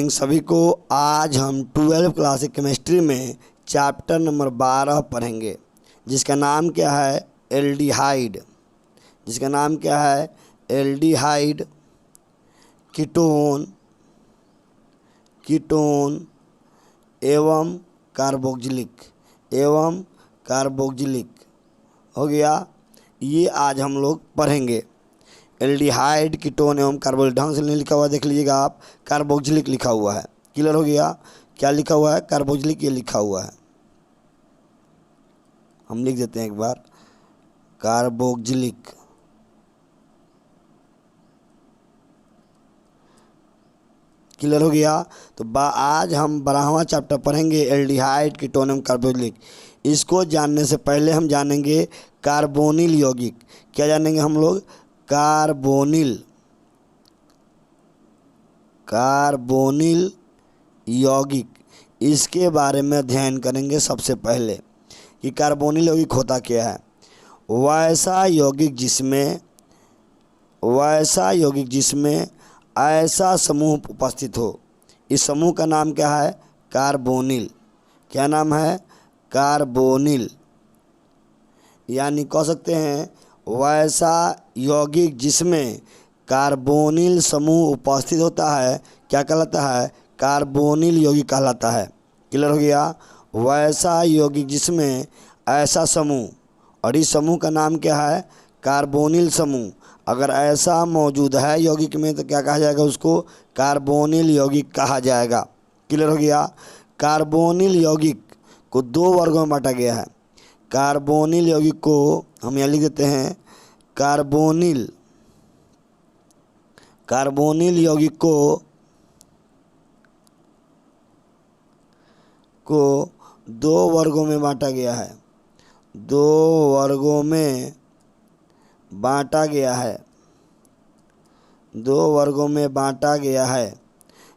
Morning सभी को। आज हम 12th क्लास की केमिस्ट्री में चैप्टर नंबर 12 पढ़ेंगे, जिसका नाम क्या है एल्डिहाइड। जिसका नाम क्या है एल्डिहाइड, कीटोन एवं कार्बोक्जिलिक हो गया। ये आज हम लोग पढ़ेंगे। एल्डिहाइड, कीटोन एवं कार्बोक्जिलिक। ढंग से नहीं लिखा हुआ देख लीजिएगा आप, कार्बोक्जिलिक लिखा हुआ है। क्लियर हो गया? क्या लिखा हुआ है? कार्बोक्जिलिक ये लिखा हुआ है। हम लिख देते हैं एक बार, कार्बोक्जिलिक। क्लियर हो गया? तो आज हम 12वां चैप्टर पढ़ेंगे, एल्डिहाइड, कीटोन एवं कार्बोक्जिलिक। इसको जानने से पहले हम जानेंगे कार्बोनिल यौगिक। क्या जानेंगे हम लोग? कार्बोनिल यौगिक। इसके बारे में अध्ययन करेंगे सबसे पहले कि कार्बोनिल यौगिक होता क्या है। वैसा यौगिक जिसमें ऐसा समूह उपस्थित हो। इस समूह का नाम क्या है? कार्बोनिल। क्या नाम है? कार्बोनिल। यानी कह सकते हैं वैसा यौगिक जिसमें कार्बोनिल समूह उपस्थित होता है, क्या कहलाता है? कार्बोनिल यौगिक कहलाता है। क्लियर हो गया? वैसा यौगिक जिसमें ऐसा समूह, और इस समूह का नाम क्या है? कार्बोनिल समूह। अगर ऐसा मौजूद है यौगिक में तो क्या कहा जाएगा? उसको कार्बोनिल यौगिक कहा जाएगा। क्लियर हो गया? कार्बोनिल यौगिक को दो वर्गों में बांटा गया है। कार्बोनिल यौगिक को हम यहाँ लिख देते हैं, कार्बोनिल यौगिक को दो वर्गों में बांटा गया है। दो वर्गों में बांटा गया है।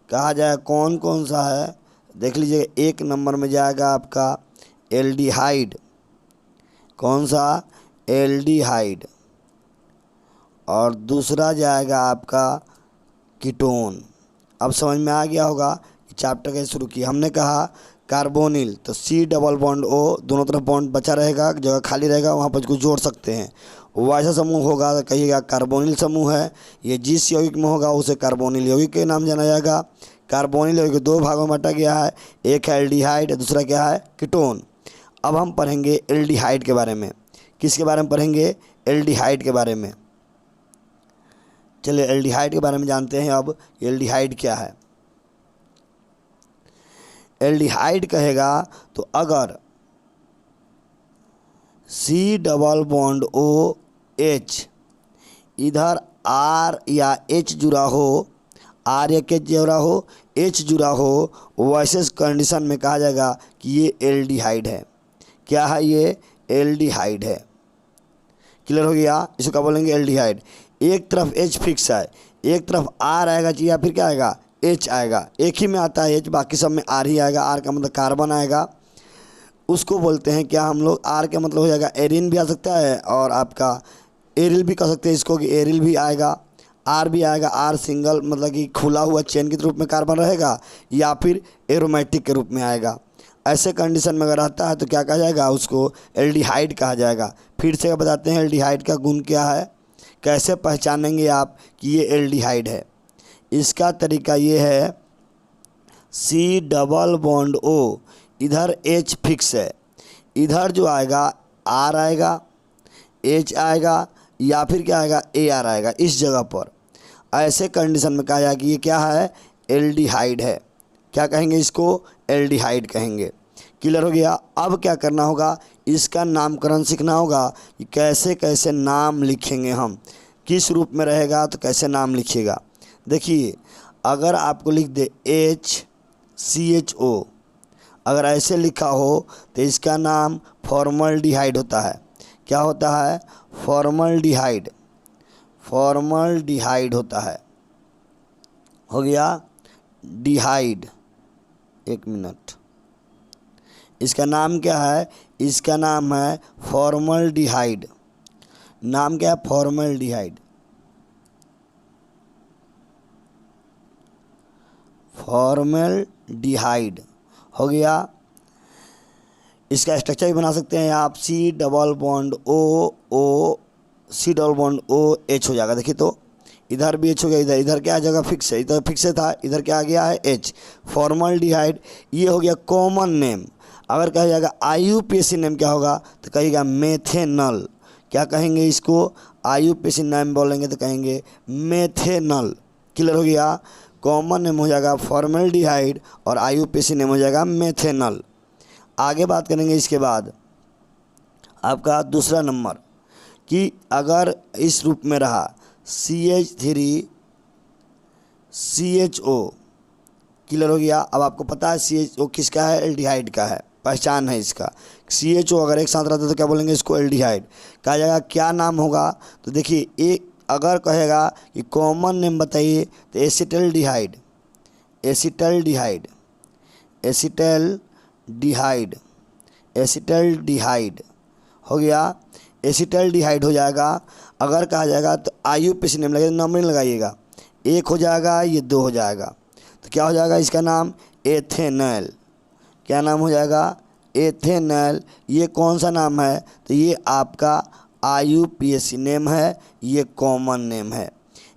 कहा जाए कौन कौन सा है? देख लीजिए, एक नंबर में जाएगा आपका एल्डिहाइड। कौन सा? एल्डिहाइड। और दूसरा जाएगा आपका कीटोन। अब समझ में आ गया होगा कि चैप्टर कैसे शुरू किया। हमने कहा कार्बोनिल, तो C डबल बॉन्ड O, दोनों तरफ बॉन्ड बचा रहेगा, जगह खाली रहेगा, वहाँ पर कुछ जोड़ सकते हैं। वैसा समूह होगा तो कहिएगा कार्बोनिल समूह है। ये जिस यौगिक में होगा उसे कार्बोनिल यौगिक के नाम जाना जाएगा। कार्बोनिल यौगिक को दो भागों में बांटा गया है, एक है एल्डिहाइड, दूसरा क्या है? कीटोन। अब हम पढ़ेंगे एल्डिहाइड के बारे में। किसके बारे में पढ़ेंगे? एल्डिहाइड के बारे में। चलिए एल्डिहाइड के बारे में जानते हैं। अब एल्डिहाइड क्या है? एल्डिहाइड कहेगा तो अगर C डबल बॉन्ड OH इधर R या H जुड़ा हो, R या H जुड़ा हो, H जुड़ा हो, वैसे कंडीशन में कहा जाएगा कि ये एल्डिहाइड है। क्या है? ये एल्डिहाइड है। क्लियर हो गया? इसको क्या बोलेंगे? एल्डिहाइड। एक तरफ H फिक्स है, एक तरफ R आएगा या फिर क्या आएगा? H आएगा। एक ही में आता है H, बाकी सब में R ही आएगा। R का मतलब कार्बन आएगा। उसको बोलते हैं क्या हम लोग? R का मतलब हो जाएगा एरिन भी आ सकता है, और आपका एरिल भी कह सकते हैं इसको कि एरिल भी आएगा, R भी आएगा। R सिंगल मतलब कि खुला हुआ चेन के रूप में कार्बन रहेगा, या फिर एरोमेटिक के रूप में आएगा। ऐसे कंडीशन में अगर आता है तो क्या कहा जाएगा? उसको एल्डिहाइड कहा जाएगा। फिर से बताते हैं एल्डिहाइड का गुण क्या है, कैसे पहचानेंगे आप कि ये एल्डिहाइड है। इसका तरीका ये है, C डबल बॉन्ड O, इधर H फिक्स है, इधर जो आएगा R आएगा, H आएगा, या फिर क्या आएगा? AR आएगा इस जगह पर। ऐसे कंडीशन में कहा जाएगा कि ये क्या है? एल्डिहाइड है। क्या कहेंगे इसको? एल्डिहाइड कहेंगे। क्लियर हो गया? अब क्या करना होगा? इसका नामकरण सीखना होगा कि कैसे कैसे नाम लिखेंगे हम, किस रूप में रहेगा तो कैसे नाम लिखिएगा। देखिए, अगर आपको लिख दे HCHO, अगर ऐसे लिखा हो तो इसका नाम फॉर्मल्डिहाइड होता है। क्या होता है? फॉर्मल्डिहाइड होता है। हो गया? डिहाइड। एक मिनट, इसका नाम क्या है? इसका नाम है फॉर्मल्डिहाइड। नाम क्या है? फॉर्मल्डिहाइड। फॉर्मेल्डिहाइड हो गया। इसका स्ट्रक्चर भी बना सकते हैं आप, C double bond O C double bond O H हो जाएगा। देखिए तो इधर भी एच हो गया, इधर क्या आ जाएगा, फिक्स है, इधर फिक्स था, इधर क्या आ गया है एच, फॉर्मल्डिहाइड। ये हो गया कॉमन नेम। अगर कहा जाएगा IUPAC नेम क्या होगा, तो कहिएगा मेथेनल। क्या कहेंगे इसको, IUPAC नेम बोलेंगे तो कहेंगे मेथेनल। क्लियर हो गया। कॉमन नेम हो जाएगा फॉर्मल्डिहाइड और IUPAC नेम हो जाएगा मेथेनल। आगे बात करेंगे इसके बाद आपका दूसरा नंबर कि अगर इस रूप में रहा CH3CHO। क्लियर हो गया। अब आपको पता है CHO किसका है, एल्डिहाइड का है, पहचान है इसका। CHO अगर एक साथ रहता है तो क्या बोलेंगे इसको, एल्डिहाइड। कहा जाएगा क्या नाम होगा, तो देखिए एक अगर कहेगा कि कॉमन नेम बताइए तो एसिटल्डिहाइड, एसिटल्डिहाइड, एसिटल्डिहाइड, एसिटल्डिहाइड हो गया, एसिटल्डिहाइड हो जाएगा। अगर कहा जाएगा तो IUPAC नेम लगेगा, नंबर लगाइएगा, एक हो जाएगा, ये दो हो जाएगा, तो क्या हो जाएगा इसका नाम, एथेनल। क्या नाम हो जाएगा, एथेनल। ये कौन सा नाम है, तो ये आपका IUPAC नेम है, ये कॉमन नेम है।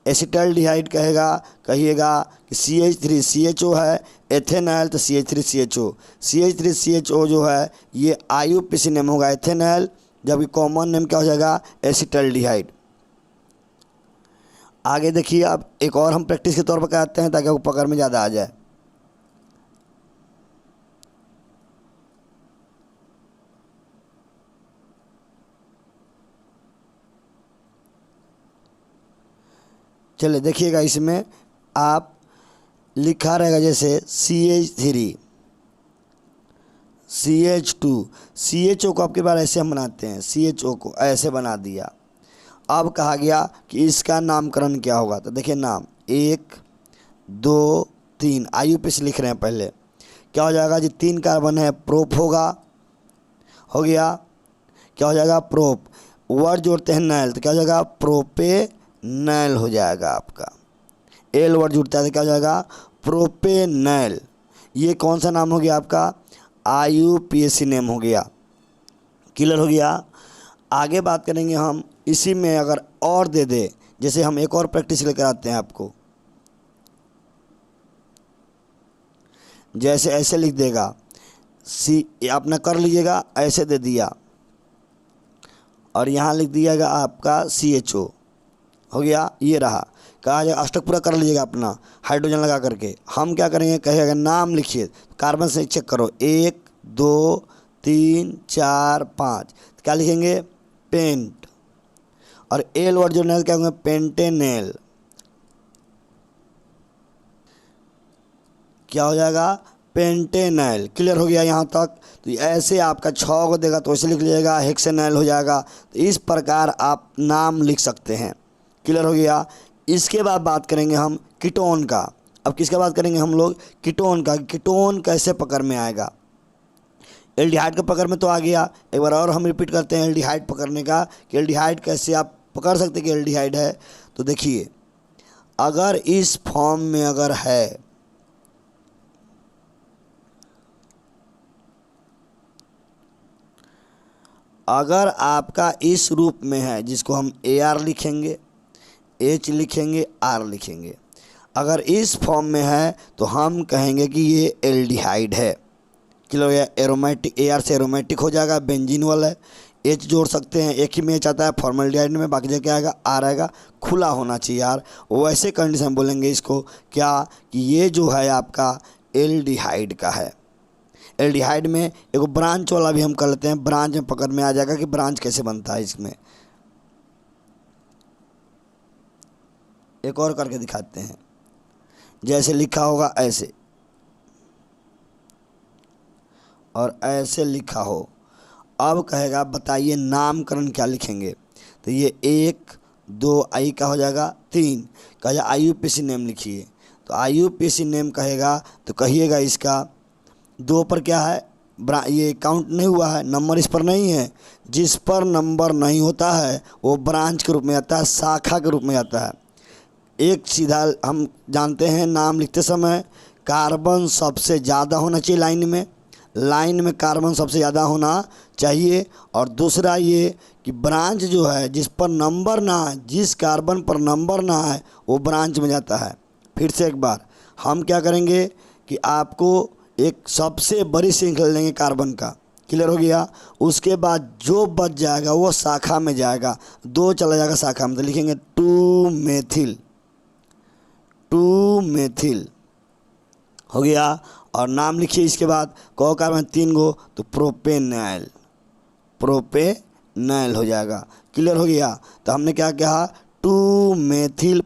एसिटल्डिहाइड कहेगा, कहिएगा कि CH3CHO है, एथेनल तो CH3CHO, CH3CHO जो है ये IUPAC नेम होगा एथेनल, जबकि कॉमन नेम क्या हो जाएगा, एसिटल्डिहाइड। आगे देखिए, अब एक और हम प्रैक्टिस के तौर पर कराते हैं ताकि आपको पकड़ में ज़्यादा आ जाए। चलिए देखिएगा, इसमें आप लिखा रहेगा जैसे CH3 CH2 CHO को आपके बार ऐसे हम बनाते हैं, CHO को ऐसे बना दिया। अब कहा गया कि इसका नामकरण क्या होगा, तो देखिए नाम 1 2 3 IUPAC लिख रहे हैं पहले। क्या हो जाएगा जी, 3 कार्बन है, प्रोप होगा, हो गया। क्या हो जाएगा, प्रोप। वर्ड जोड़ते हैं नैल, तो क्या हो जाएगा, प्रोपेनैल हो जाएगा आपका। एल वर्ड जुड़ता है तो क्या हो जाएगा, प्रोपेनैल। ये कौन सा नाम हो गया आपका, IUPAC नेम हो गया। क्लियर हो गया। आगे बात करेंगे हम, इसी में अगर और दे दे, जैसे हम एक और प्रैक्टिस लेकर आते हैं आपको, जैसे ऐसे लिख देगा आपने कर लीजिएगा, ऐसे दे दिया और यहाँ लिख दिएगा आपका CHO हो गया, ये रहा। कहा जाए अष्टक पूरा कर लीजिएगा अपना हाइड्रोजन लगा करके। हम क्या करेंगे, कहेगा नाम लिखिए, कार्बन से चेक करो, 1 2 3 4 5, क्या लिखेंगे, पेंट। और एल वर्ड जो नेल क्या होंगे, पेंटेनेल। क्या हो जाएगा, पेंटेनैल। क्लियर हो गया यहाँ तक। तो ऐसे आपका 6 को देगा तो ऐसे लिख लीजिएगा, हेक्सेनैल हो जाएगा। तो इस प्रकार आप नाम लिख सकते हैं। क्लियर हो गया। इसके बाद बात करेंगे हम कीटोन का। अब किसका बात करेंगे हम लोग, कीटोन का। कीटोन कैसे पकड़ में आएगा, एल्डिहाइड का पकड़ में तो आ गया, एक बार और हम रिपीट करते हैं एल्डिहाइड पकड़ने का, कि एल्डिहाइड कैसे आप पकड़ सकते कि एल्डिहाइड है। तो देखिए, अगर इस फॉर्म में अगर है, अगर आपका इस रूप में है, जिसको हम AR लिखेंगे, H लिखेंगे, R लिखेंगे, अगर इस फॉर्म में है तो हम कहेंगे कि ये एल्डिहाइड है। क्लियर हो गया। एरोमेटिक, AR से एरोमेटिक हो जाएगा, बेंजीन वाला है। H जोड़ सकते हैं, एक ही में H आता है फॉर्मल्डिहाइड में, बाकी जगह क्या आएगा, R आएगा। खुला होना चाहिए यार, वैसे कंडीशन बोलेंगे इसको क्या, कि ये जो है आपका एल्डिहाइड का है। एल्डिहाइड में एक ब्रांच वाला भी हम कर लेते हैं, ब्रांच में पकड़ में आ जाएगा कि ब्रांच कैसे बनता है। इसमें एक और करके दिखाते हैं, जैसे लिखा होगा ऐसे और ऐसे लिखा हो। अब कहेगा बताइए नामकरण क्या लिखेंगे, तो ये 1 2 आई का हो जाएगा, 3 कहेगा IUPAC नेम लिखिए। तो IUPAC नेम कहेगा तो कहिएगा इसका 2 पर क्या है, ये काउंट नहीं हुआ है, नंबर इस पर नहीं है। जिस पर नंबर नहीं होता है वो ब्रांच के रूप में आता है, शाखा के रूप में आता है। एक सीधा हम जानते हैं नाम लिखते समय कार्बन सबसे ज़्यादा होना चाहिए लाइन में कार्बन सबसे ज़्यादा होना चाहिए। और दूसरा ये कि ब्रांच जो है जिस पर नंबर ना है, जिस कार्बन पर नंबर ना है वो ब्रांच में जाता है। फिर से एक बार हम क्या करेंगे कि आपको एक सबसे बड़ी श्रृंखला लेंगे कार्बन का, क्लियर हो गया। उसके बाद जो बच जाएगा वो शाखा में जाएगा, 2 चला जाएगा शाखा में, तो लिखेंगे 2 मेथिल हो गया। और नाम लिखिए इसके बाद, कौ कार्बन 3 गो तो प्रोपेनॉल हो जाएगा, क्लियर हो गया। तो हमने क्या कहा 2 मेथिल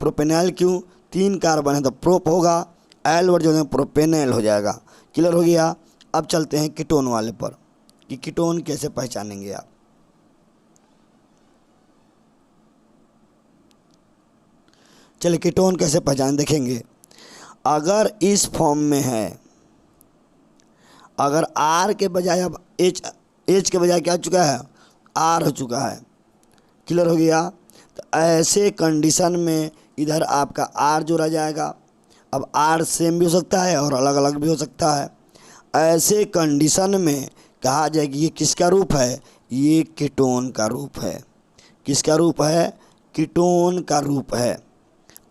प्रोपेनॉल क्यों, 3 कार्बन है तो प्रोप होगा, एल वर्ड जो है प्रोपेनॉल हो जाएगा, क्लियर हो गया। अब चलते हैं कीटोन वाले पर कि कीटोन कैसे पहचानेंगे आप। चलिए कीटोन कैसे पहचान देखेंगे। अगर इस फॉर्म में है, अगर आर के बजाय अब एच के बजाय क्या हो चुका है, आर हो चुका है, क्लियर हो गया। तो ऐसे कंडीशन में इधर आपका आर जोड़ा जाएगा। अब आर सेम भी हो सकता है और अलग अलग भी हो सकता है। ऐसे कंडीशन में कहा जाए कि ये किसका रूप है, ये कीटोन का रूप है। किसका रूप है, कीटोन का रूप है।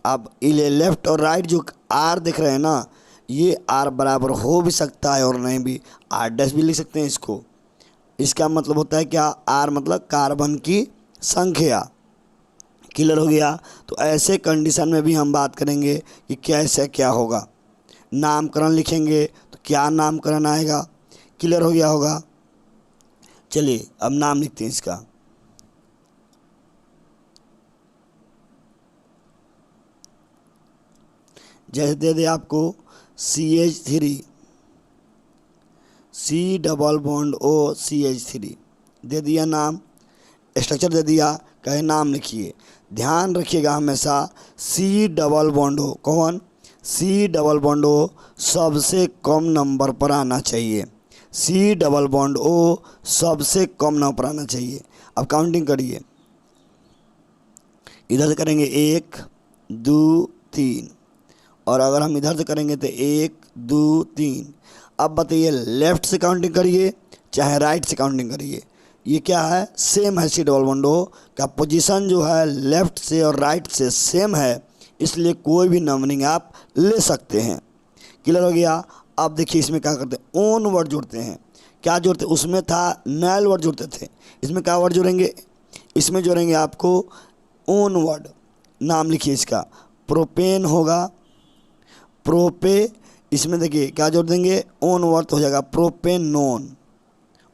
अब ये लेफ्ट और राइट जो आर दिख रहे हैं ना, ये आर बराबर हो भी सकता है और नहीं भी, आर डैश भी लिख सकते हैं इसको। इसका मतलब होता है क्या, आर मतलब कार्बन की संख्या, क्लियर हो गया। तो ऐसे कंडीशन में भी हम बात करेंगे कि कैसे क्या होगा। नामकरण लिखेंगे तो क्या नामकरण आएगा, क्लियर हो गया होगा। चलिए अब नाम लिखते हैं इसका। जैसे दे दे आपको CH3 C double bond O CH3 दे दिया नाम, स्ट्रक्चर दे दिया, कहे नाम लिखिए। ध्यान रखिएगा हमेशा C डबल बॉन्ड O कौन, C डबल बॉन्ड O सबसे कम नंबर पर आना चाहिए। C डबल बॉन्ड O सबसे कम नंबर पर आना चाहिए। अब काउंटिंग करिए, इधर से करेंगे 1 2 3 और अगर हम इधर से करेंगे तो 1 2 3। अब बताइए लेफ़्ट से काउंटिंग करिए चाहे राइट से काउंटिंग करिए, ये क्या है, सेम है। C डबल बॉन्ड O का पोजीशन जो है लेफ़्ट से और राइट से सेम है, इसलिए कोई भी नंबरिंग आप ले सकते हैं, क्लियर हो गया। अब देखिए इसमें क्या करते हैं, ओन वर्ड जोड़ते हैं। क्या जोड़ते हैं, उसमें था नल वर्ड जोड़ते थे, इसमें क्या वर्ड जोड़ेंगे, इसमें जोड़ेंगे आपको ओन वर्ड। नाम लिखिए इसका, प्रोपेन होगा, प्रोपे, इसमें देखिए क्या जोड़ देंगे, ओन वर्ड हो जाएगा प्रोपेनोन।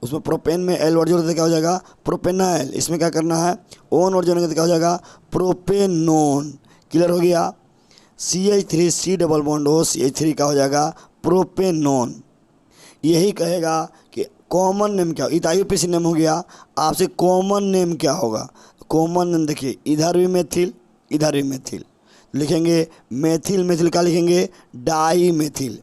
उसमें प्रोपेन में एल वर्ड जोड़ते क्या हो जाएगा, प्रोपेनाइल। इसमें क्या करना है, ओन वर्ड जोड़ेंगे तो क्या हो जाएगा, प्रोपेनोन, क्लियर हो गया। CH3 C double bond O CH3 का हो जाएगा प्रोपेनोन। यही कहेगा कि कॉमन नेम क्या, IUPAC नेम हो गया, आपसे कॉमन नेम क्या होगा। कॉमन नेम देखिए, इधर भी मेथिल इधर भी मेथिल, लिखेंगे मेथिल का लिखेंगे डाई मेथिल,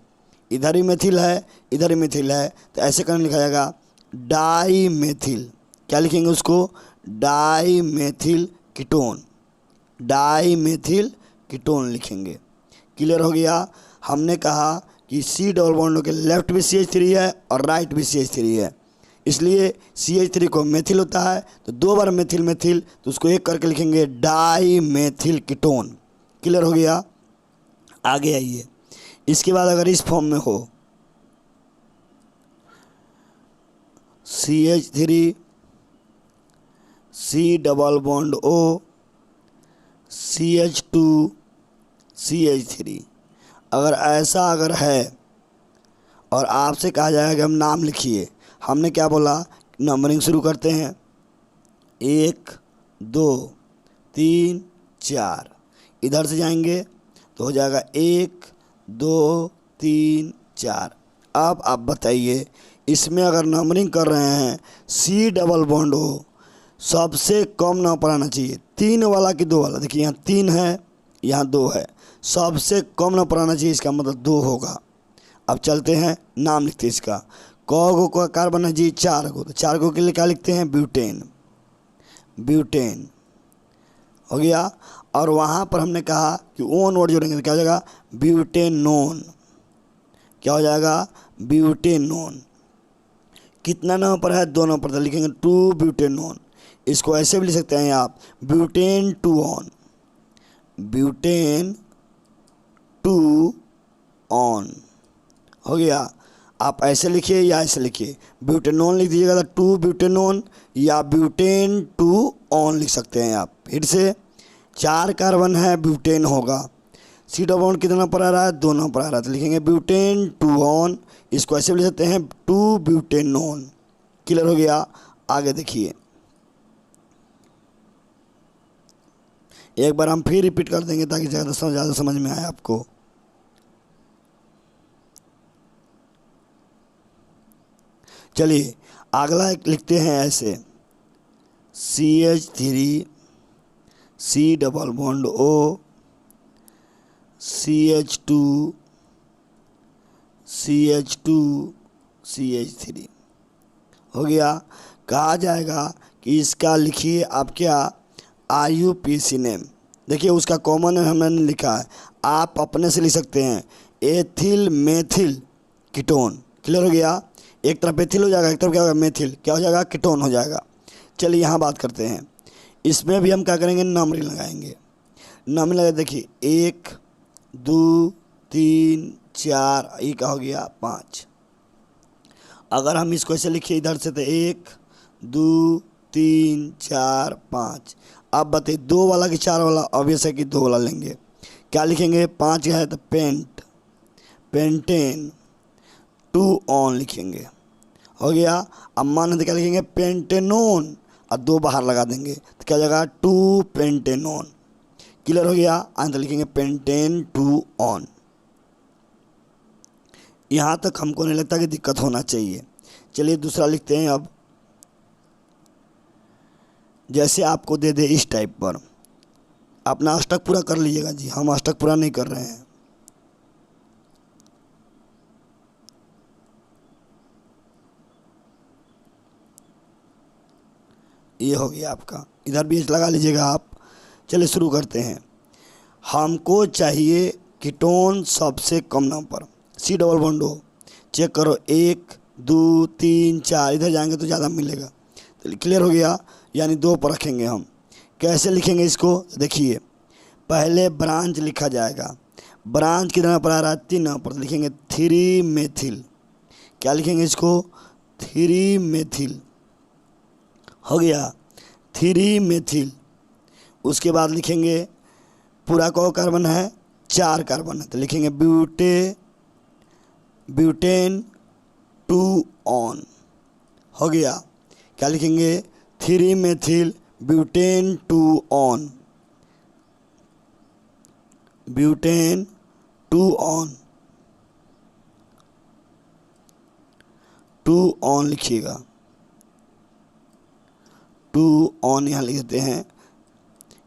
इधर ही मेथिल है इधर ही मेथिल है, तो ऐसे करके लिखा जाएगा डाई मेथिल। क्या लिखेंगे उसको, डाई मेथिल कीटोन लिखेंगे, क्लियर हो गया। हमने कहा कि C डबल बॉन्ड के लेफ्ट भी CH3 है और राइट भी CH3 है, इसलिए CH3 को मेथिल होता है तो 2 बार मेथिल तो उसको एक करके लिखेंगे डाई मेथिल कीटोन, क्लियर हो गया। आगे आइए, इसके बाद अगर इस फॉर्म में हो CH3 C double bond O CH2 CH3, अगर ऐसा अगर है और आपसे कहा जाएगा कि हम नाम लिखिए, हमने क्या बोला, नंबरिंग शुरू करते हैं 1 2 3 4, इधर से जाएंगे तो हो जाएगा 1 2 3 4। अब आप बताइए इसमें अगर नंबरिंग कर रहे हैं C डबल बॉन्ड O सबसे कम नंबर पर आना चाहिए, 3 वाला कि 2 वाला, देखिए यहाँ 3 है यहाँ 2 है, सबसे कम नंबर पर आना चाहिए, इसका मतलब 2 होगा। अब चलते हैं, नाम लिखते हैं इसका, कौ का कार्बन है जी 4 गो, तो 4 गो के लिए क्या लिखते हैं, ब्यूटेन हो गया। और वहाँ पर हमने कहा कि ओन वर्ड जोड़ेंगे तो क्या हो जाएगा, ब्यूटेनोन। क्या हो जाएगा? ब्यूटेनोन। कितना नंबर पर है? 2 नंबर पर, लिखेंगे 2 ब्यूटेनोन। इसको ऐसे भी लिख सकते हैं आप, ब्यूटेन 2 ऑन, ब्यूटेन 2 ऑन। हो गया। आप ऐसे लिखिए या ऐसे लिखिए, ब्यूटेनोन लिख दीजिएगा तो 2 ब्यूटेनोन, या ब्यूटेन 2 ऑन लिख सकते हैं आप। फिर से 4 कार्बन है, ब्यूटेन होगा। सी डबल बॉन्ड कितना पर आ रहा है? 2 नंबर पर आ रहा है, तो लिखेंगे ब्यूटेन 2 ऑन। इसको ऐसे भी लिख सकते हैं 2 ब्यूटेनोन। क्लियर हो गया? आगे देखिए, एक बार हम फिर रिपीट कर देंगे ताकि ज़्यादा समझ में आए आपको। चलिए अगला एक लिखते हैं ऐसे, CH3 C double bond O CH2 CH2 CH3। हो गया। कहा जाएगा कि इसका लिखिए आप क्या, IUPAC नेम। देखिए उसका कॉमन नेम हमने लिखा है, आप अपने से लिख सकते हैं, एथिल मेथिल कीटोन। क्लियर हो गया? एक तरफ एथिल हो जाएगा, एक तरफ क्या होगा? मेथिल। क्या हो जाएगा? कीटोन हो जाएगा। चलिए यहाँ बात करते हैं, इसमें भी हम क्या करेंगे? नंबरिंग लगाएंगे। नंबरिंग लगा, देखिए 1 2 3 4, ये क्या हो गया? 5। अगर हम इसको ऐसे लिखिए इधर से, तो 1 2 3 4 5। अब बताइए 2 वाला कि 4 वाला? ऑब्वियस है कि 2 वाला लेंगे। क्या लिखेंगे? 5 है तो पेंट, पेंटेन 2 ऑन लिखेंगे। हो गया। अब मान क्या लिखेंगे? पेंटेनोन, और 2 बाहर लगा देंगे तो क्या हो जाएगा? 2 पेंटेनोन। क्लियर हो गया? आंसर लिखेंगे पेंटेन 2 ऑन। यहाँ तक हमको नहीं लगता कि दिक्कत होना चाहिए। चलिए दूसरा लिखते हैं। अब जैसे आपको दे दे इस टाइप पर, अपना अष्टक पूरा कर लीजिएगा जी, हम अष्टक पूरा नहीं कर रहे हैं। ये हो गया आपका, इधर भी लगा लीजिएगा आप। चलिए शुरू करते हैं। हमको चाहिए कीटोन सबसे कम नंबर, C double bond O। Check करो, 1 2 3 4, इधर जाएंगे तो ज़्यादा मिलेगा। तो क्लियर हो गया? यानी 2 पर रखेंगे हम। कैसे लिखेंगे इसको? देखिए पहले ब्रांच लिखा जाएगा। ब्रांच कितना पर आ रहा है? 3 नंबर पर, तो लिखेंगे 3 मेथिल। क्या लिखेंगे इसको? 3 मेथिल। हो गया, 3 मेथिल। उसके बाद लिखेंगे पूरा को कार्बन है, 4 कार्बन है, तो लिखेंगे ब्यूटेन 2 ऑन। हो गया। क्या लिखेंगे? 3 methyl butane 2 on, butane 2 on, 2 on लिखिएगा, 2 ऑन यहाँ लिख देते हैं।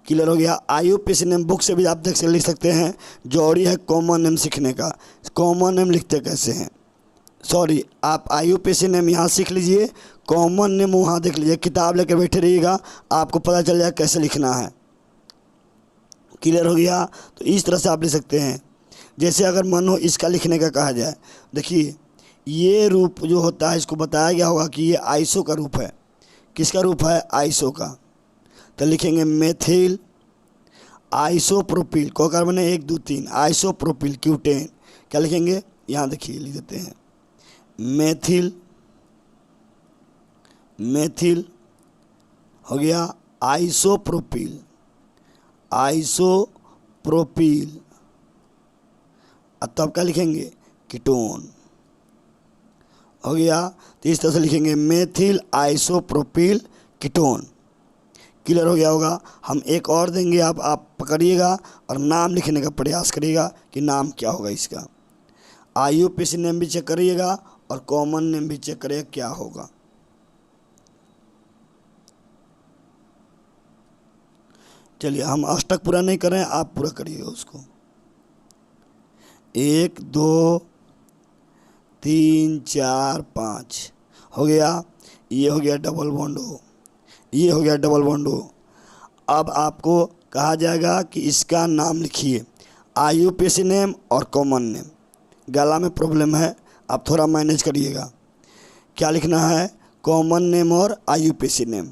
क्लियर हो गया? IUPAC नेम बुक से भी आप देख लिख सकते हैं। जरूरी है कॉमन नेम सीखने का। कॉमन नेम लिखते कैसे हैं? सॉरी, आप IUPAC नेम यहाँ सीख लीजिए, कॉमन नेम वहाँ देख लीजिए। किताब लेकर बैठे रहिएगा, आपको पता चल जाए कैसे लिखना है। क्लियर हो गया? तो इस तरह से आप लिख सकते हैं। जैसे अगर मन हो इसका लिखने का कहा जाए, देखिए ये रूप जो होता है इसको बताया गया होगा कि ये आइसो का रूप है। किसका रूप है? आइसो का। तो लिखेंगे मेथिल आइसोप्रोपिल, को कार्बन है 1 2 3, आइसोप्रोपिल क्यूटेन। क्या लिखेंगे? यहाँ देखिए लिख देते हैं मेथिल, मेथिल हो गया, आइसोप्रोपिल, आइसोप्रोपिल। अब तब क्या लिखेंगे? कीटोन। हो गया। तो इस तरह से लिखेंगे मेथिल आइसोप्रोपिल कीटोन। क्लियर हो गया होगा? हम एक और देंगे, आप पकड़िएगा और नाम लिखने का प्रयास करिएगा कि नाम क्या होगा इसका। IUPAC नेम भी चेक करिएगा और कॉमन नेम भी चेक करिएगा क्या होगा। चलिए हम अष्टक पूरा नहीं कर रहे हैं, आप पूरा करिएगा उसको। 1 2 3 4 5 हो गया। ये हो गया डबल बॉन्ड O, ये हो गया डबल बॉन्ड O। अब आपको कहा जाएगा कि इसका नाम लिखिए। IUPAC नेम और कॉमन नेम। गला में प्रॉब्लम है, आप थोड़ा मैनेज करिएगा। क्या लिखना है? कॉमन नेम और IUPAC नेम।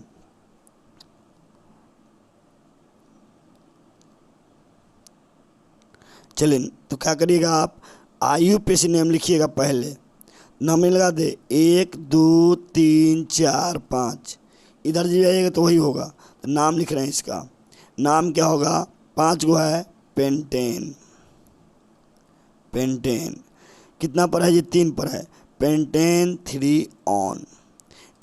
चलिए, तो क्या करिएगा आप? IUPAC नेम लिखिएगा पहले, नंबर लगा दे 1 2 3 4 5, इधर जी आइएगा तो वही होगा। तो नाम लिख रहे हैं, इसका नाम क्या होगा? 5 गो है, पेंटेन। पेंटेन कितना पर है? ये 3 पर है, पेंटेन 3 ऑन।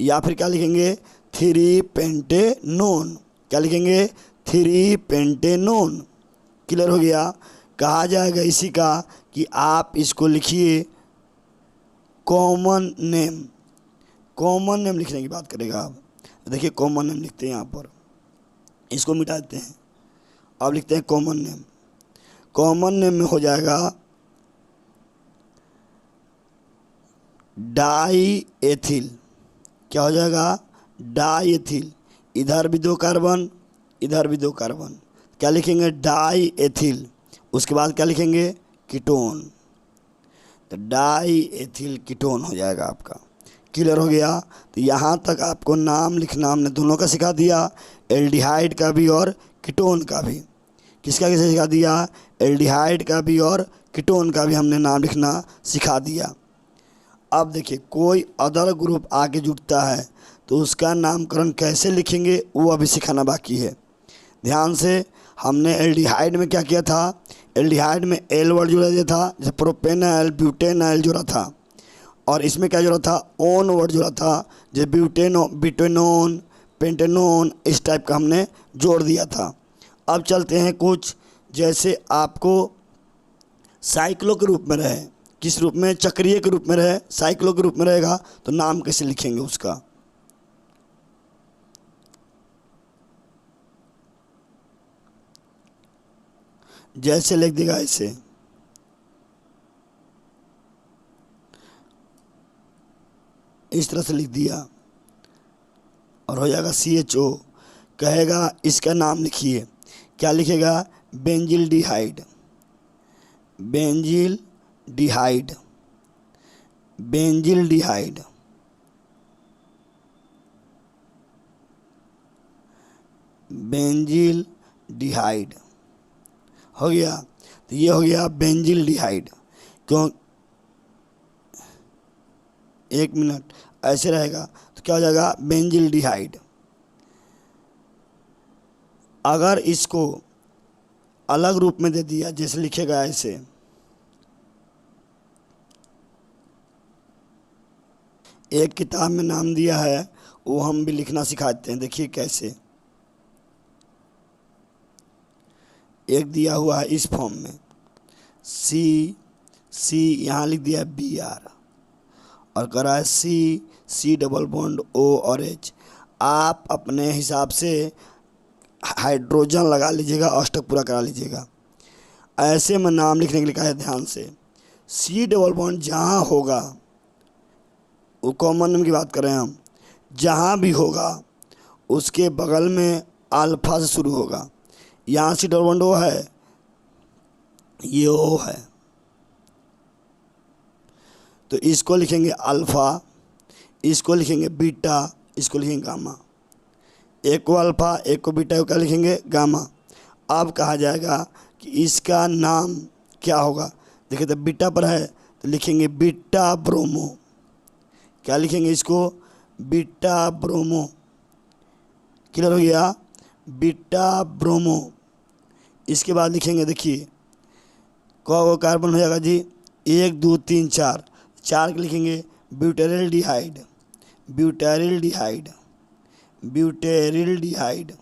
या फिर क्या लिखेंगे? 3 पेंटेनोन। क्या लिखेंगे? 3 पेंटेनोन। क्लियर हो गया? कहा जाएगा इसी का कि आप इसको लिखिए कॉमन नेम। कॉमन नेम लिखने की बात करेगा आप। देखिए कॉमन नेम लिखते हैं यहाँ पर, इसको मिटा देते हैं, अब लिखते हैं कॉमन नेम। कॉमन नेम में हो जाएगा डाई एथिल। क्या हो जाएगा? Die ethyl. इधर भी 2 कार्बन, इधर भी 2 कार्बन। क्या लिखेंगे? Die ethyl. उसके बाद क्या लिखेंगे? कीटोन। तो डाई एथिल कीटोन हो जाएगा आपका। क्लियर हो गया? तो यहाँ तक आपको नाम लिखना हमने दोनों का सिखा दिया, एल्डिहाइड का भी और कीटोन का भी। किसका किसे सिखा दिया? एल्डिहाइड का भी और कीटोन का भी हमने नाम लिखना सिखा दिया। अब देखिए, कोई अदर ग्रुप आके जुड़ता है तो उसका नामकरण कैसे लिखेंगे वो अभी सिखाना बाकी है। ध्यान से, हमने एल्डिहाइड में क्या किया था? एल्डिहाइड में एल वर्ड जोड़ा दिया था, जैसे प्रोपेनॉल, ब्यूटेनॉल जोड़ा था। और इसमें क्या जोड़ा था? ओन वर्ड जोड़ा था, जैसे ब्यूटेनोन, पेंटेनोन, इस टाइप का हमने जोड़ दिया था। अब चलते हैं कुछ, जैसे आपको साइक्लो के रूप में रहे, किस रूप में? चक्रीय के रूप में रहे, साइक्लो के रूप में रहेगा, तो नाम कैसे लिखेंगे उसका? जैसे लिख देगा ऐसे, इस तरह से लिख दिया और हो जाएगा CHO। कहेगा इसका नाम लिखिए, क्या लिखेगा? बेंजिल डिहाइड। बेंजिल डिहाइड। बेंजिल डिहाइड। बेंजिल डिहाइड हो गया। तो ये हो गया बेंजिल डिहाइड। क्यों? 1 मिनट, ऐसे रहेगा तो क्या हो जाएगा? बेंजिल डिहाइड। अगर इसको अलग रूप में दे दिया, जैसे लिखेगा ऐसे, एक किताब में नाम दिया है वो हम भी लिखना सिखाते हैं। देखिए कैसे, एक दिया हुआ है इस फॉर्म में, सी यहाँ लिख दिया है BR और करा है C डबल बॉन्ड O और H। आप अपने हिसाब से हाइड्रोजन लगा लीजिएगा, अष्टक पूरा करा लीजिएगा। ऐसे में नाम लिखने के लिए कहा है, ध्यान से, C डबल बॉन्ड जहाँ होगा, वो कॉमन नेम की बात कर रहे हैं हम, जहाँ भी होगा उसके बगल में अल्फा से शुरू होगा। यहाँ C डबल बॉन्ड O है, ये O है, तो इसको लिखेंगे अल्फ़ा, इसको लिखेंगे बीटा, इसको लिखेंगे गामा। एक को अल्फ़ा, एक को बीटा, को क्या लिखेंगे? गामा। अब कहा जाएगा कि इसका नाम क्या होगा? देखिए, तो बीटा पर है तो लिखेंगे बीटा ब्रोमो। क्या लिखेंगे इसको? Beta bromo. क्लियर हो गया? Beta bromo. इसके बाद लिखेंगे, देखिए को कार्बन हो जाएगा जी 1 2 3 4, 4 के लिखेंगे ब्यूटेरिल डिहाइड। ब्यूटेरिल डिहाइड। ब्यूटेरिल डिहाइड।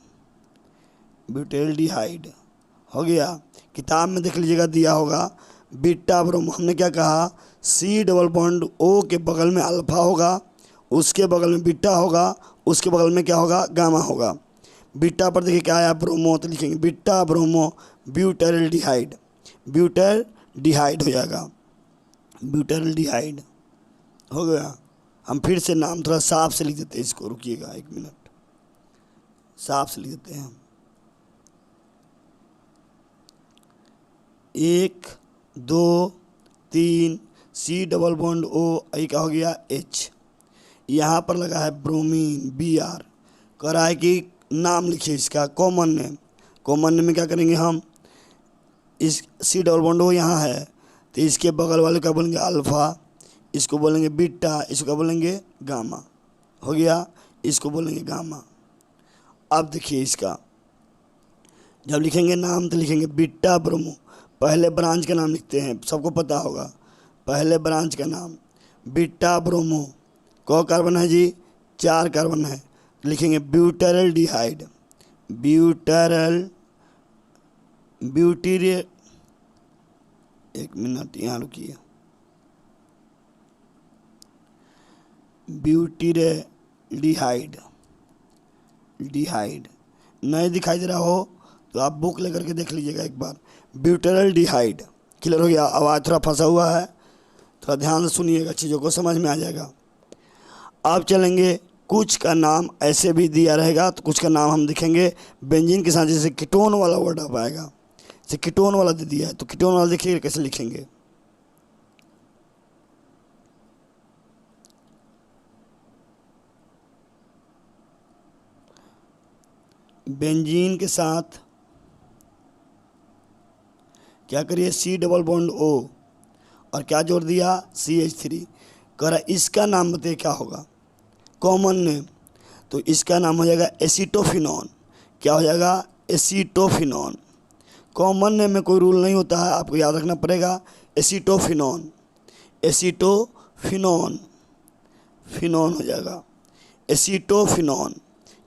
ब्यूटेरिल डिहाइड हो गया। किताब में देख लीजिएगा दिया होगा बीटा ब्रोमो। हमने क्या कहा? C डबल बॉन्ड O के बगल में अल्फा होगा, उसके बगल में बीटा होगा, उसके बगल में क्या होगा? गामा होगा। बीटा पर देखिए क्या आया? ब्रोमो, तो लिखेंगे बीटा ब्रोमो ब्यूटेरिल डिहाइड। ब्यूटर डिहाइड हो जाएगा, ब्यूटेरिल डिहाइड हो गया। हम फिर से नाम थोड़ा साफ से लिख देते हैं इसको, रुकिएगा 1 मिनट, साफ से लिख देते हैं हम। 1 2 3 C डबल बॉन्ड O, आई क्या हो गया H। यहाँ पर लगा है ब्रोमीन Br। कह रहा है कि नाम लिखिए इसका कॉमन नेम। कॉमन नेम में क्या करेंगे हम, इस C डबल बॉन्ड O यहाँ है तो इसके बगल वाले का बोलेंगे अल्फ़ा, इसको बोलेंगे बीटा, इसको क्या बोलेंगे गामा। हो गया, इसको बोलेंगे गामा। अब देखिए इसका जब लिखेंगे नाम तो लिखेंगे बीटा ब्रोमो। पहले ब्रांच का नाम लिखते हैं, सबको पता होगा पहले ब्रांच का नाम बीटा ब्रोमो। कौ कार्बन है जी, 4 कार्बन है। लिखेंगे ब्यूटाइलडिहाइड, ब्यूटीरियल, एक मिनट यहाँ रुकिए, ब्यूटीरियल्डिहाइड। नहीं दिखाई दे रहा हो तो आप बुक लेकर के देख लीजिएगा एक बार। ब्यूटाइलडिहाइड। क्लियर हो गया। आवाज़ थोड़ा फंसा हुआ है, थोड़ा ध्यान से सुनिएगा, चीज़ों को समझ में आ जाएगा। अब चलेंगे, कुछ का नाम ऐसे भी दिया रहेगा तो कुछ का नाम हम लिखेंगे बेंजीन के साथ, जैसे कीटोन वाला वर्ड आ पाएगा। जैसे कीटोन वाला दे दिया है तो कीटोन वाला देखिए कैसे लिखेंगे। बेंजीन के साथ क्या करिए C डबल बॉन्ड O और क्या जोड़ दिया CH3। कह रहा इसका नाम बताइए क्या होगा कॉमन नेम, तो इसका नाम हो जाएगा एसीटोफिनॉन। क्या हो जाएगा एसीटोफिनॉन। कॉमन नेम में कोई रूल नहीं होता है, आपको याद रखना पड़ेगा एसीटोफिनॉन। एसीटोफिनॉन, फिनॉन हो जाएगा एसीटोफिनॉन।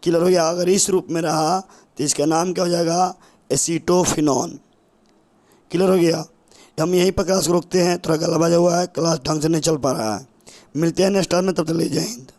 क्लियर हो गया। अगर इस रूप में रहा तो इसका नाम क्या हो जाएगा एसीटोफिनॉन। क्लियर हो गया। हम यहीं पर क्लास को रोकते हैं, थोड़ा गला बजा हुआ है, क्लास ढंग से नहीं चल पा रहा है। मिलते हैं नेक्स्ट टाइम में, तब तक ले जय हिंद।